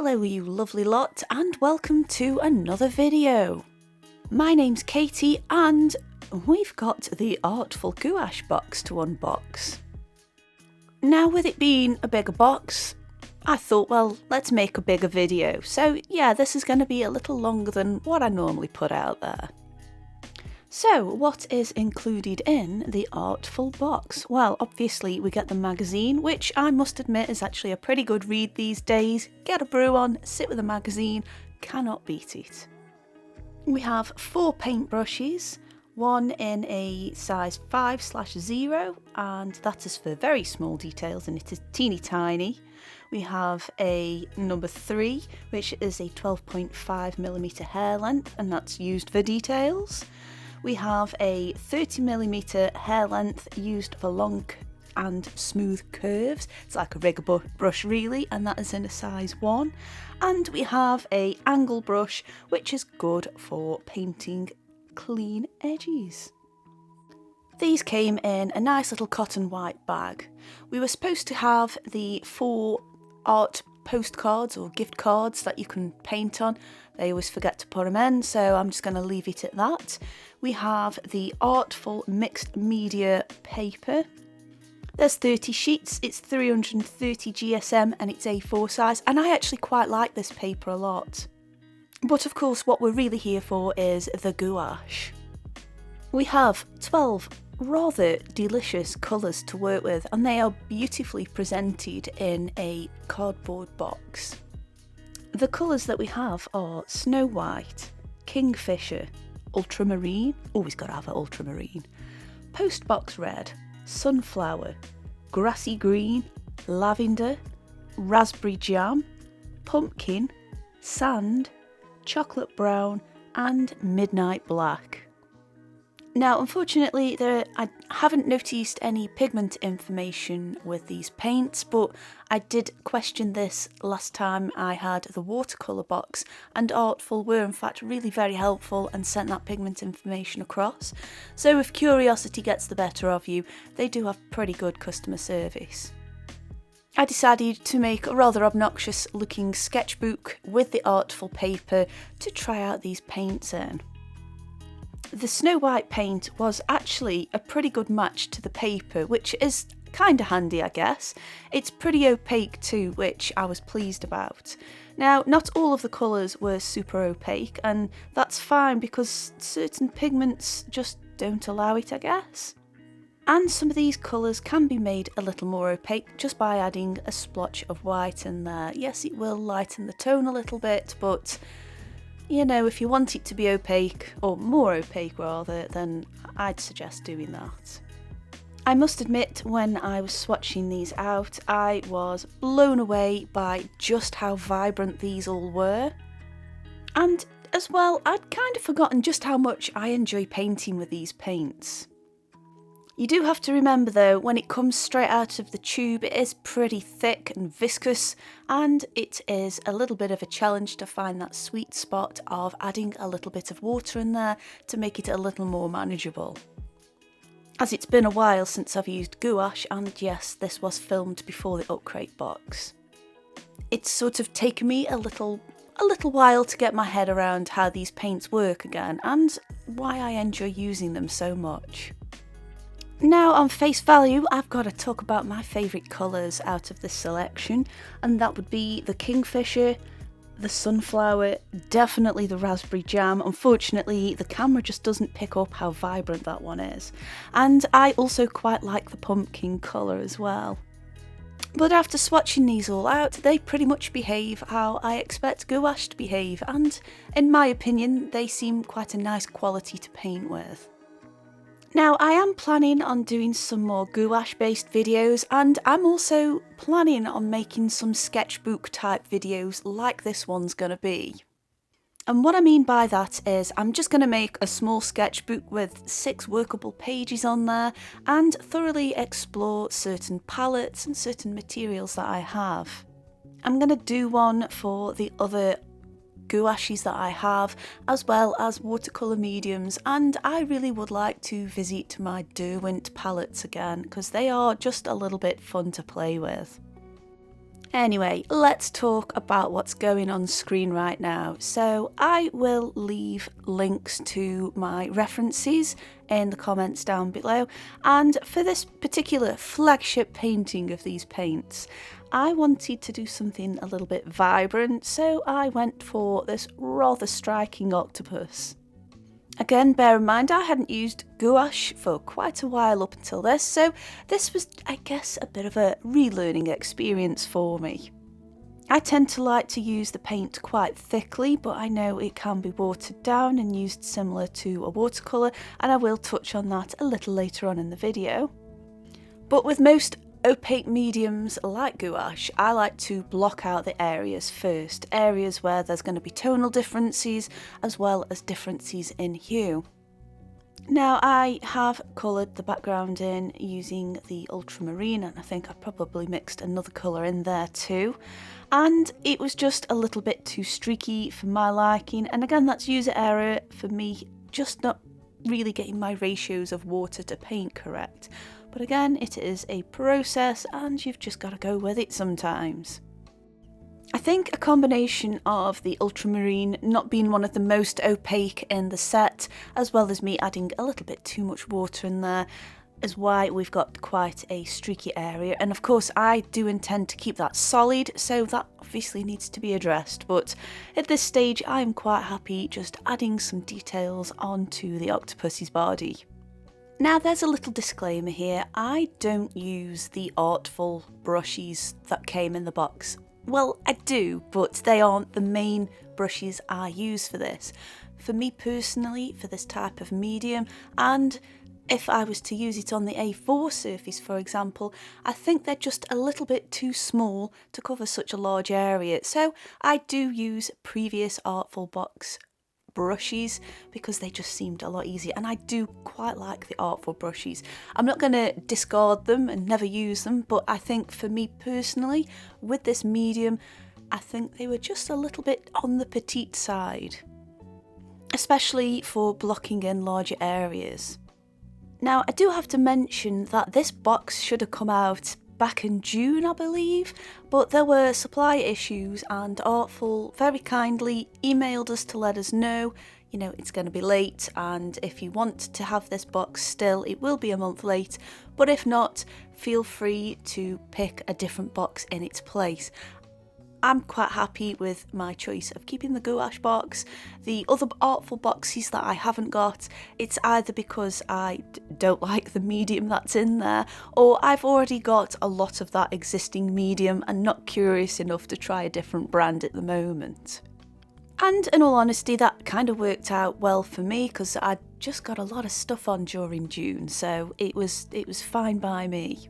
Hello you lovely lot and welcome to another video. My name's Katie and we've got the Artful Gouache box to unbox. Now with it being a bigger box, I thought, well, let's make a bigger video. So yeah, this is going to be a little longer than what I normally put out there. So what is included in the Artful box? Well, obviously we get the magazine, which I must admit is actually a pretty good read these days. Get a brew on, sit with a magazine, cannot beat it. We have 4 paintbrushes, one in a size 5/0, and that is for very small details and it is teeny tiny. We have a number 3, which is a 12.5mm hair length, and that's used for details. We have a 30mm hair length used for long and smooth curves. It's like a rigger brush really, and that is in a size 1. And we have a angle brush, which is good for painting clean edges. These came in a nice little cotton white bag. We were supposed to have the 4 art postcards or gift cards that you can paint on. They always forget to put them in, so I'm just going to leave it at that. We have the Artful mixed media paper. There's 30 sheets, it's 330 GSM and it's A4 size, and I actually quite like this paper a lot. But of course what we're really here for is the gouache. We have 12 rather delicious colours to work with, and they are beautifully presented in a cardboard box. The colours that we have are Snow White, Kingfisher, Ultramarine, always got to have an ultramarine, Postbox Red, Sunflower, Grassy Green, Lavender, Raspberry Jam, Pumpkin, Sand, Chocolate Brown and Midnight Black. Now unfortunately I haven't noticed any pigment information with these paints, but I did question this last time I had the watercolour box, and Artful were in fact really very helpful and sent that pigment information across. So if curiosity gets the better of you, they do have pretty good customer service. I decided to make a rather obnoxious looking sketchbook with the Artful paper to try out these paints in. The Snow White paint was actually a pretty good match to the paper, which is kinda handy I guess. It's pretty opaque too, which I was pleased about. Now, not all of the colours were super opaque, and that's fine because certain pigments just don't allow it, I guess. And some of these colours can be made a little more opaque just by adding a splotch of white in there. Yes, it will lighten the tone a little bit, but you know, if you want it to be opaque, or more opaque rather, then I'd suggest doing that. I must admit, when I was swatching these out, I was blown away by just how vibrant these all were. And as well, I'd kind of forgotten just how much I enjoy painting with these paints. You do have to remember though, when it comes straight out of the tube, it is pretty thick and viscous, and it is a little bit of a challenge to find that sweet spot of adding a little bit of water in there to make it a little more manageable. As it's been a while since I've used gouache, and yes, this was filmed before the upgrade box. It's sort of taken me a little while to get my head around how these paints work again, and why I enjoy using them so much. Now on face value, I've got to talk about my favourite colours out of this selection, and that would be the Kingfisher, the Sunflower, definitely the Raspberry Jam. Unfortunately, the camera just doesn't pick up how vibrant that one is. And I also quite like the Pumpkin colour as well. But after swatching these all out, they pretty much behave how I expect gouache to behave, and in my opinion, they seem quite a nice quality to paint with. Now, I am planning on doing some more gouache based videos, and I'm also planning on making some sketchbook type videos like this one's gonna be. And what I mean by that is I'm just gonna make a small sketchbook with 6 workable pages on there and thoroughly explore certain palettes and certain materials that I have. I'm gonna do one for the other gouaches that I have, as well as watercolour mediums, and I really would like to visit my Derwent palettes again because they are just a little bit fun to play with. Anyway, let's talk about what's going on screen right now. So I will leave links to my references in the comments down below. And for this particular flagship painting of these paints, I wanted to do something a little bit vibrant, so I went for this rather striking octopus. Again, bear in mind I hadn't used gouache for quite a while up until this, so this was, I guess, a bit of a relearning experience for me. I tend to like to use the paint quite thickly, but I know it can be watered down and used similar to a watercolour, and I will touch on that a little later on in the video. But with most opaque mediums like gouache, I like to block out the areas first, areas where there's going to be tonal differences as well as differences in hue. Now I have coloured the background in using the ultramarine, and I think I probably mixed another colour in there too, and it was just a little bit too streaky for my liking, and again that's user error for me just not really getting my ratios of water to paint correct. But again, it is a process and you've just got to go with it sometimes. I think a combination of the ultramarine not being one of the most opaque in the set, as well as me adding a little bit too much water in there, is why we've got quite a streaky area. And of course I do intend to keep that solid, so that obviously needs to be addressed. But at this stage I'm quite happy just adding some details onto the octopus's body. Now there's a little disclaimer here, I don't use the Artful brushes that came in the box. Well, I do, but they aren't the main brushes I use for this. For me personally, for this type of medium, and if I was to use it on the A4 surface for example, I think they're just a little bit too small to cover such a large area. So I do use previous Artful box brushes because they just seemed a lot easier, and I do quite like the Artful brushes. I'm not going to discard them and never use them, but I think for me personally with this medium I think they were just a little bit on the petite side, especially for blocking in larger areas. Now I do have to mention that this box should have come out back in June I believe, but there were supply issues and Artful very kindly emailed us to let us know, you know, it's going to be late, and if you want to have this box still it will be a month late, but if not, feel free to pick a different box in its place. I'm quite happy with my choice of keeping the gouache box. The other Artful boxes that I haven't got, it's either because I don't like the medium that's in there, or I've already got a lot of that existing medium and not curious enough to try a different brand at the moment. And in all honesty, that kind of worked out well for me because I just got a lot of stuff on during June, so it was fine by me.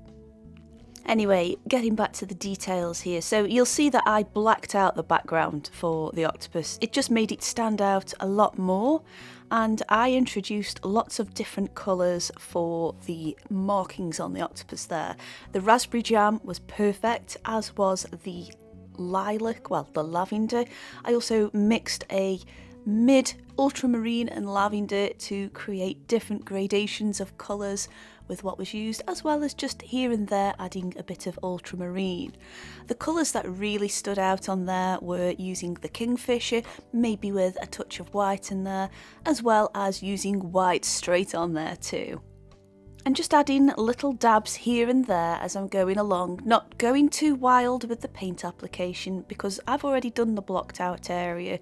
Anyway, getting back to the details here, so you'll see that I blacked out the background for the octopus. It just made it stand out a lot more, and I introduced lots of different colours for the markings on the octopus there. The raspberry jam was perfect, as was the lilac, well, the lavender. I also mixed a mid ultramarine and lavender to create different gradations of colours with what was used, as well as just here and there adding a bit of ultramarine. The colours that really stood out on there were using the kingfisher, maybe with a touch of white in there, as well as using white straight on there too. And just adding little dabs here and there as I'm going along, not going too wild with the paint application because I've already done the blocked out area.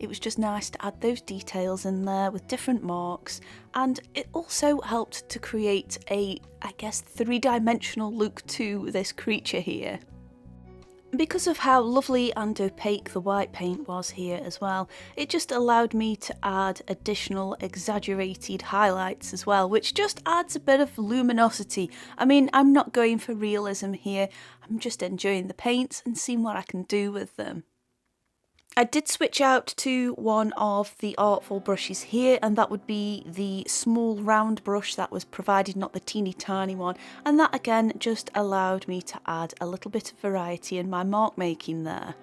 It was just nice to add those details in there with different marks, and it also helped to create a, I guess, three-dimensional look to this creature here. Because of how lovely and opaque the white paint was here as well, it just allowed me to add additional exaggerated highlights as well, which just adds a bit of luminosity. I mean, I'm not going for realism here, I'm just enjoying the paints and seeing what I can do with them. I did switch out to one of the Artful brushes here, and that would be the small round brush that was provided, not the teeny tiny one, and that again just allowed me to add a little bit of variety in my mark making there.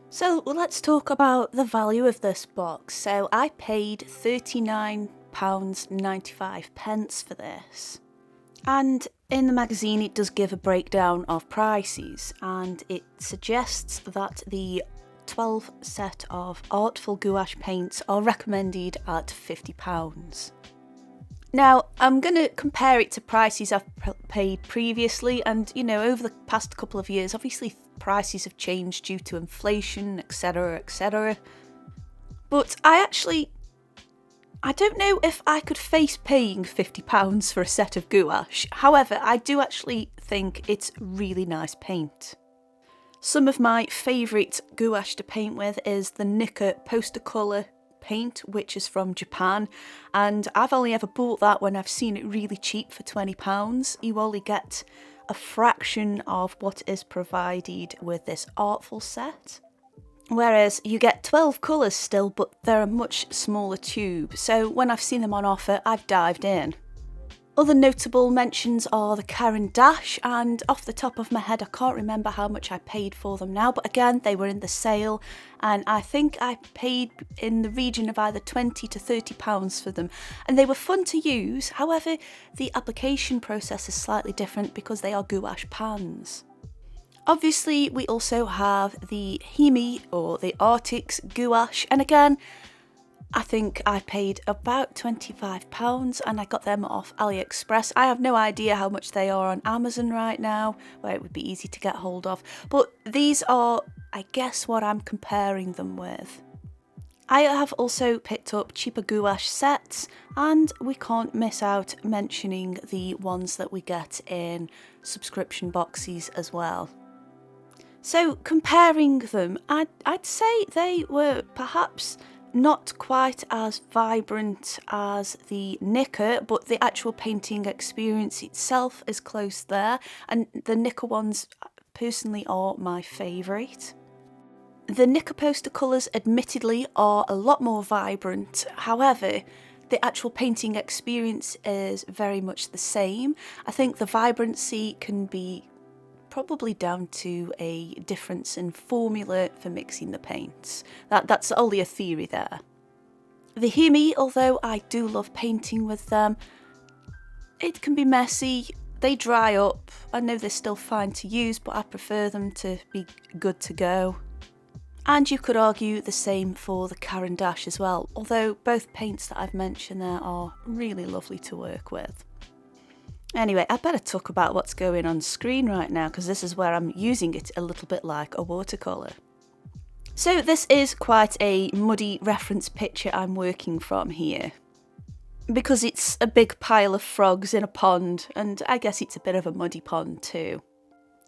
So let's talk about the value of this box. So I paid £39.95 for this. And in the magazine it does give a breakdown of prices, and it suggests that the 12 set of Artful gouache paints are recommended at £50. Now, I'm going to compare it to prices I've paid previously, and you know, over the past couple of years, obviously prices have changed due to inflation, etc, etc. But I don't know if I could face paying £50 for a set of gouache. However, I do actually think it's really nice paint. Some of my favourite gouache to paint with is the Nika Poster Colour paint, which is from Japan, and I've only ever bought that when I've seen it really cheap for £20. You only get a fraction of what is provided with this Artful set. Whereas you get 12 colours still, but they're a much smaller tube, so when I've seen them on offer, I've dived in. Other notable mentions are the Caran d'Ache, and off the top of my head I can't remember how much I paid for them now, but again they were in the sale, and I think I paid in the region of either £20 to £30 for them, and they were fun to use. However, the application process is slightly different because they are gouache pans. Obviously we also have the Himi or the Arctic's gouache, and again I think I paid about £25 and I got them off AliExpress. I have no idea how much they are on Amazon right now, where it would be easy to get hold of, but these are, I guess, what I'm comparing them with. I have also picked up cheaper gouache sets, and we can't miss out mentioning the ones that we get in subscription boxes as well. So comparing them, I'd say they were perhaps not quite as vibrant as the Nika, but the actual painting experience itself is close there, and the Nika ones personally are my favourite. The Nika poster colours admittedly are a lot more vibrant, however the actual painting experience is very much the same. I think the vibrancy can be probably down to a difference in formula for mixing the paints. That's only a theory there. The Himi, although I do love painting with them, it can be messy, they dry up. I know they're still fine to use, but I prefer them to be good to go. And you could argue the same for the Caran d'Ache as well, although both paints that I've mentioned there are really lovely to work with. Anyway, I better talk about what's going on screen right now, because this is where I'm using it a little bit like a watercolour. So this is quite a muddy reference picture I'm working from here, because it's a big pile of frogs in a pond, and I guess it's a bit of a muddy pond too.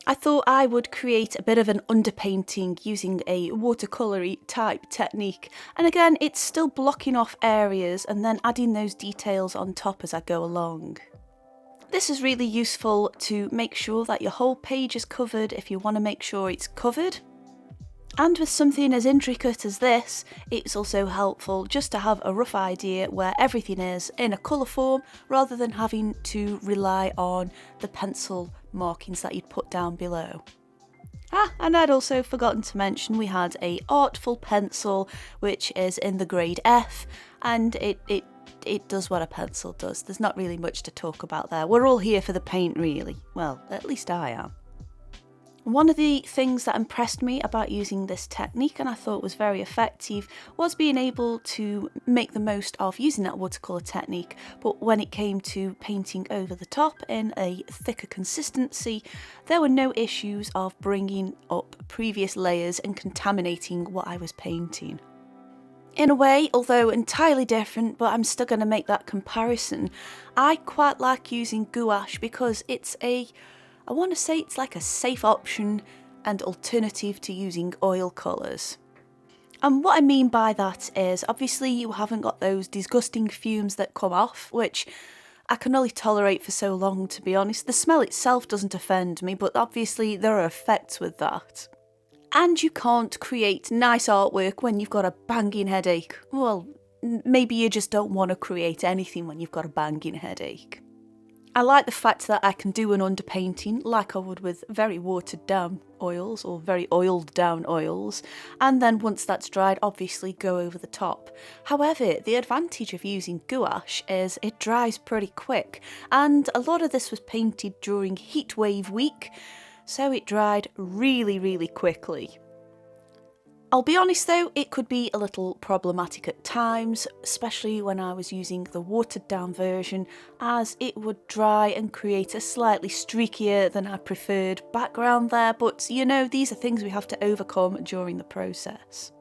I thought I would create a bit of an underpainting using a watercolour-y type technique, and again it's still blocking off areas and then adding those details on top as I go along. This is really useful to make sure that your whole page is covered if you want to make sure it's covered. And with something as intricate as this, it's also helpful just to have a rough idea where everything is in a colour form, rather than having to rely on the pencil markings that you'd put down below. And I'd also forgotten to mention we had a Artful pencil, which is in the grade F, and it does what a pencil does. There's not really much to talk about there. We're all here for the paint, really. Well, at least I am. One of the things that impressed me about using this technique, and I thought was very effective, was being able to make the most of using that watercolour technique, but when it came to painting over the top in a thicker consistency, there were no issues of bringing up previous layers and contaminating what I was painting. In a way, although entirely different, but I'm still going to make that comparison, I quite like using gouache because it's I want to say it's like a safe option and alternative to using oil colours. And what I mean by that is, obviously you haven't got those disgusting fumes that come off, which I can only tolerate for so long, to be honest. The smell itself doesn't offend me, but obviously there are effects with that. And you can't create nice artwork when you've got a banging headache. Well, maybe you just don't want to create anything when you've got a banging headache. I like the fact that I can do an underpainting like I would with very watered down oils or very oiled down oils, and then once that's dried, obviously go over the top. However, the advantage of using gouache is it dries pretty quick, and a lot of this was painted during heatwave week, so it dried really quickly. I'll be honest though, it could be a little problematic at times, especially when I was using the watered down version, as it would dry and create a slightly streakier than I preferred background there, but you know, these are things we have to overcome during the process.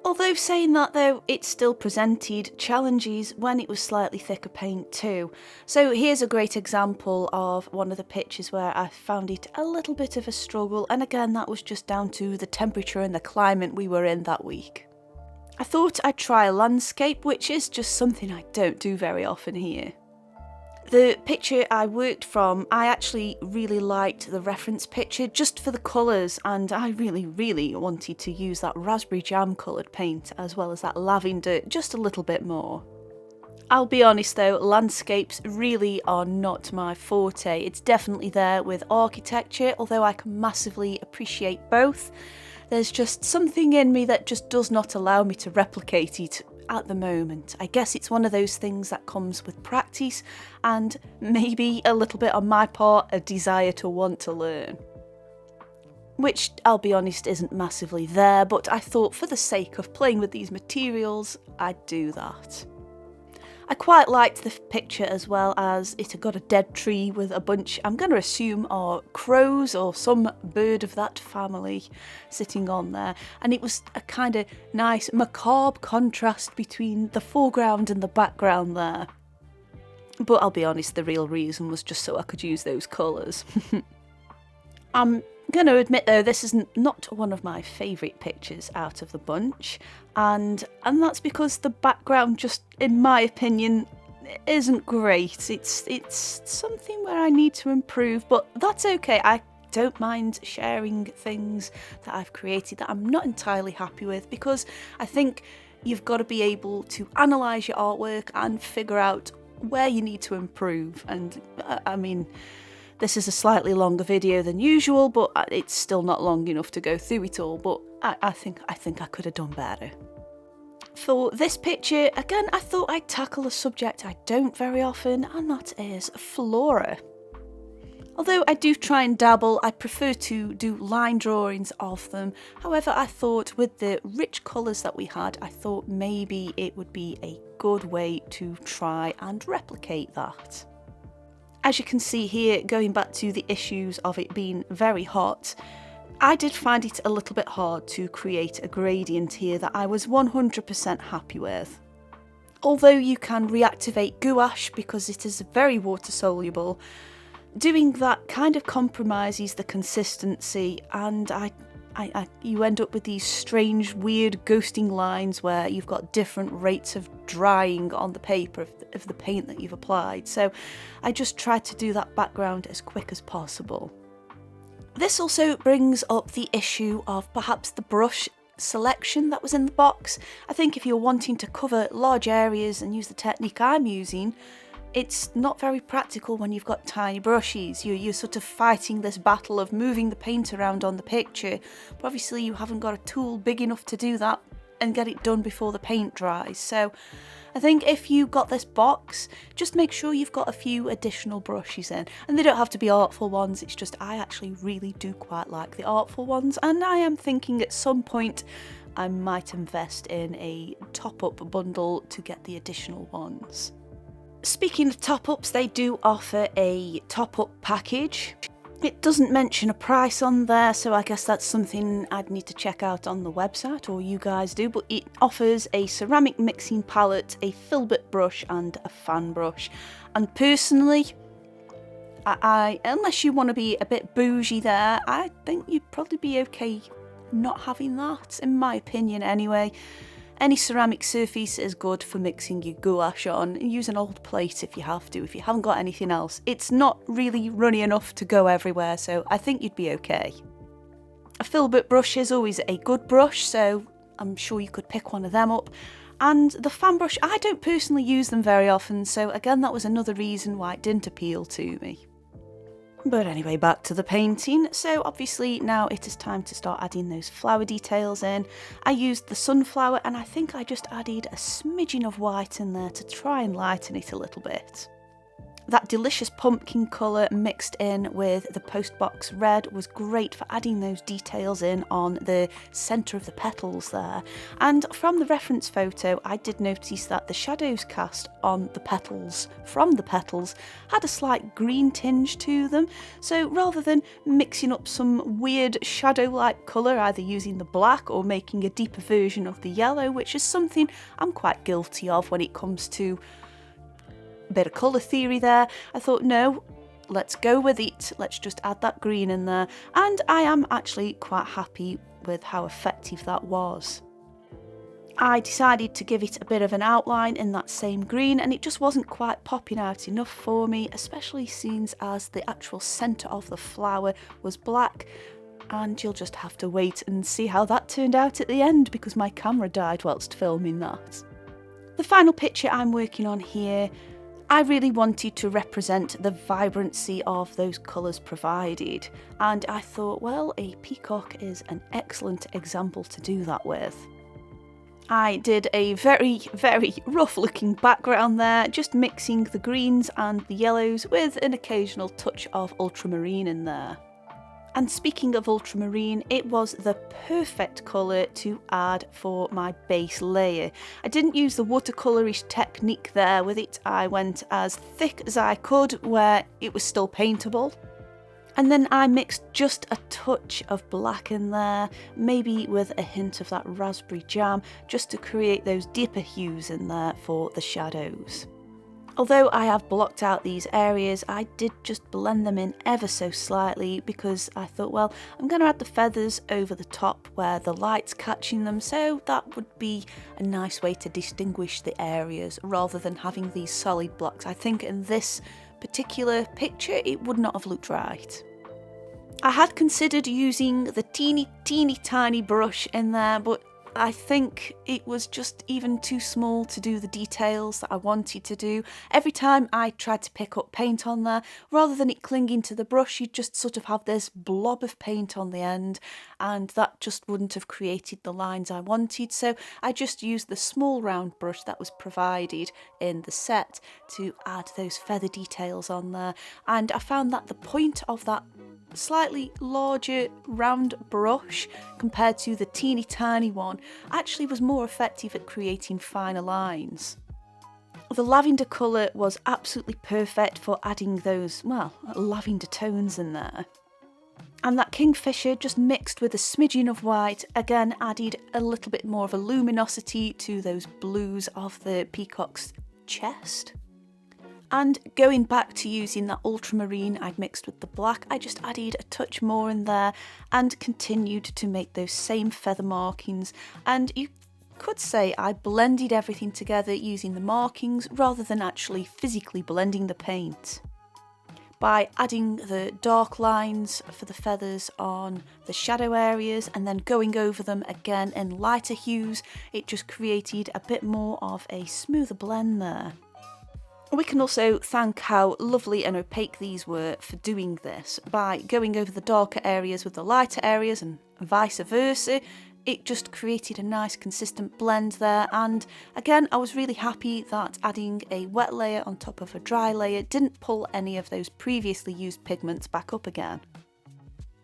Although saying that though, it still presented challenges when it was slightly thicker paint too. So here's a great example of one of the pictures where I found it a little bit of a struggle, and again that was just down to the temperature and the climate we were in that week. I thought I'd try a landscape, which is just something I don't do very often here. The picture I worked from, I actually really liked the reference picture just for the colours, and I really wanted to use that raspberry jam coloured paint as well as that lavender just a little bit more. I'll be honest though, landscapes really are not my forte. It's definitely there with architecture, although I can massively appreciate both. There's just something in me that just does not allow me to replicate it at the moment. I guess it's one of those things that comes with practice and maybe a little bit on my part a desire to want to learn. Which, I'll be honest, isn't massively there, but I thought for the sake of playing with these materials, I'd do that. I quite liked the picture as well, as it had got a dead tree with a bunch, I'm going to assume, are crows or some bird of that family sitting on there. And it was a kind of nice macabre contrast between the foreground and the background there. But I'll be honest, the real reason was just so I could use those colours. I'm going to admit though, this is not one of my favourite pictures out of the bunch, and that's because the background just, in my opinion, isn't great. It's something where I need to improve, but that's okay. I don't mind sharing things that I've created that I'm not entirely happy with, because I think you've got to be able to analyse your artwork and figure out where you need to improve. And I mean, this is a slightly longer video than usual, but it's still not long enough to go through it all, but I think I could have done better. For this picture, again, I thought I'd tackle a subject I don't very often, and that is flora. Although I do try and dabble, I prefer to do line drawings of them. However, I thought with the rich colours that we had, I thought maybe it would be a good way to try and replicate that. As you can see here, going back to the issues of it being very hot, I did find it a little bit hard to create a gradient here that I was 100% happy with. Although you can reactivate gouache because it is very water soluble, doing that kind of compromises the consistency, and you end up with these strange, weird ghosting lines where you've got different rates of drying on the paper of the paint that you've applied. So I just tried to do that background as quick as possible. This also brings up the issue of perhaps the brush selection that was in the box. I think if you're wanting to cover large areas and use the technique I'm using, it's not very practical when you've got tiny brushes. You're sort of fighting this battle of moving the paint around on the picture, but obviously you haven't got a tool big enough to do that and get it done before the paint dries. So I think if you got this box, just make sure you've got a few additional brushes in. And they don't have to be Artful ones, it's just I actually really do quite like the Artful ones, and I am thinking at some point I might invest in a top-up bundle to get the additional ones. Speaking of top-ups, they do offer a top-up package. It doesn't mention a price on there, so I guess that's something I'd need to check out on the website, or you guys do, but it offers a ceramic mixing palette, a filbert brush and a fan brush. And personally, unless you want to be a bit bougie there, I think you'd probably be okay not having that, in my opinion anyway. Any ceramic surface is good for mixing your gouache on. Use an old plate if you have to, if you haven't got anything else. It's not really runny enough to go everywhere, so I think you'd be okay. A filbert brush is always a good brush, so I'm sure you could pick one of them up. And the fan brush, I don't personally use them very often, so again that was another reason why it didn't appeal to me. But anyway, back to the painting. So obviously now it is time to start adding those flower details in. I used the sunflower and I think I just added a smidgen of white in there to try and lighten it a little bit. That delicious pumpkin colour mixed in with the postbox red was great for adding those details in on the centre of the petals there. And from the reference photo, I did notice that the shadows cast on the petals, from the petals, had a slight green tinge to them. So rather than mixing up some weird shadow-like colour, either using the black or making a deeper version of the yellow, which is something I'm quite guilty of when it comes to a bit of colour theory there, I thought no, let's go with it, let's just add that green in there, and I am actually quite happy with how effective that was. I decided to give it a bit of an outline in that same green and it just wasn't quite popping out enough for me, especially since as the actual centre of the flower was black, and you'll just have to wait and see how that turned out at the end because my camera died whilst filming that. The final picture I'm working on here, I really wanted to represent the vibrancy of those colours provided, and I thought, well, a peacock is an excellent example to do that with. I did a very, very rough looking background there, just mixing the greens and the yellows with an occasional touch of ultramarine in there. And speaking of ultramarine, it was the perfect colour to add for my base layer. I didn't use the watercolourish technique there with it. I went as thick as I could where it was still paintable. And then I mixed just a touch of black in there, maybe with a hint of that raspberry jam, just to create those deeper hues in there for the shadows. Although I have blocked out these areas, I did just blend them in ever so slightly because I thought, well, I'm going to add the feathers over the top where the light's catching them, so that would be a nice way to distinguish the areas rather than having these solid blocks. I think in this particular picture it would not have looked right. I had considered using the teeny tiny brush in there, but I think it was just even too small to do the details that I wanted to do. Every time I tried to pick up paint on there, rather than it clinging to the brush, you'd just sort of have this blob of paint on the end, and that just wouldn't have created the lines I wanted. So I just used the small round brush that was provided in the set to add those feather details on there. And I found that the point of that slightly larger round brush compared to the teeny tiny one actually was more effective at creating finer lines. The lavender colour was absolutely perfect for adding those, well, lavender tones in there. And that kingfisher just mixed with a smidgen of white, again added a little bit more of a luminosity to those blues of the peacock's chest. And going back to using that ultramarine I'd mixed with the black, I just added a touch more in there and continued to make those same feather markings. And you could say I blended everything together using the markings rather than actually physically blending the paint. By adding the dark lines for the feathers on the shadow areas and then going over them again in lighter hues, it just created a bit more of a smoother blend there. We can also thank how lovely and opaque these were for doing this. By going over the darker areas with the lighter areas and vice versa, it just created a nice consistent blend there. And again, I was really happy that adding a wet layer on top of a dry layer didn't pull any of those previously used pigments back up again.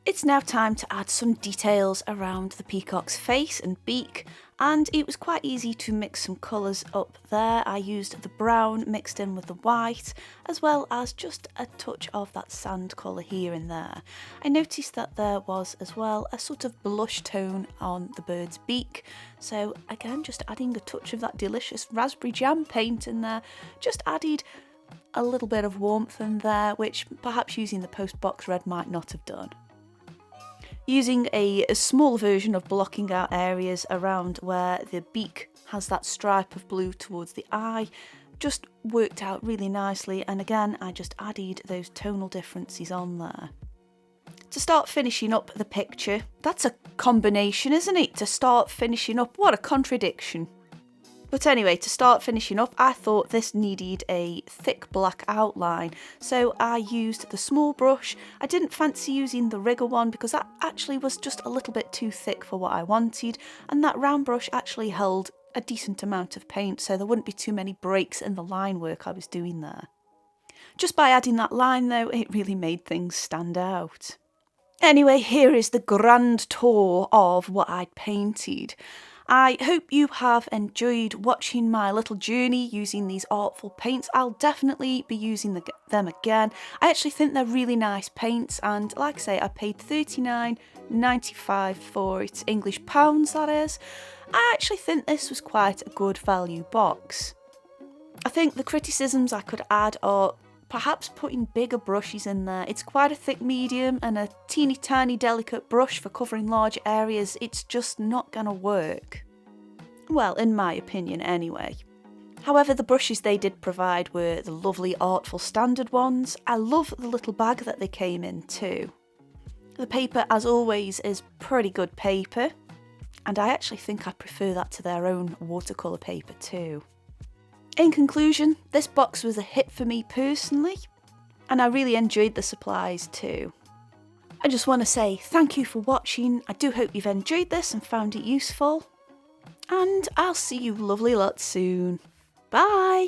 It's now time to add some details around the peacock's face and beak, and it was quite easy to mix some colours up there. I used the brown mixed in with the white, as well as just a touch of that sand colour here and there. I noticed that there was as well a sort of blush tone on the bird's beak, so again just adding a touch of that delicious raspberry jam paint in there just added a little bit of warmth in there, which perhaps using the postbox red might not have done. Using a small version of blocking out areas around where the beak has that stripe of blue towards the eye just worked out really nicely, and again I just added those tonal differences on there. To start finishing up the picture, that's a combination, isn't it? To start finishing up, what a contradiction. But anyway, to start finishing up, I thought this needed a thick black outline, so I used the small brush. I didn't fancy using the rigger one because that actually was just a little bit too thick for what I wanted, and that round brush actually held a decent amount of paint, so there wouldn't be too many breaks in the line work I was doing there. Just by adding that line though, it really made things stand out. Anyway, here is the grand tour of what I'd painted. I hope you have enjoyed watching my little journey using these Artful paints. I'll definitely be using them again. I actually think they're really nice paints, and like I say, I paid $39.95 for it, English pounds that is. I actually think this was quite a good value box. I think the criticisms I could add are perhaps putting bigger brushes in there. It's quite a thick medium, and a teeny tiny delicate brush for covering large areas, it's just not gonna work. Well, in my opinion anyway. However, the brushes they did provide were the lovely Artful standard ones. I love the little bag that they came in too. The paper, as always, is pretty good paper, and I actually think I prefer that to their own watercolour paper too. In conclusion, this box was a hit for me personally, and I really enjoyed the supplies too. I just want to say thank you for watching. I do hope you've enjoyed this and found it useful, and I'll see you lovely lots soon. Bye!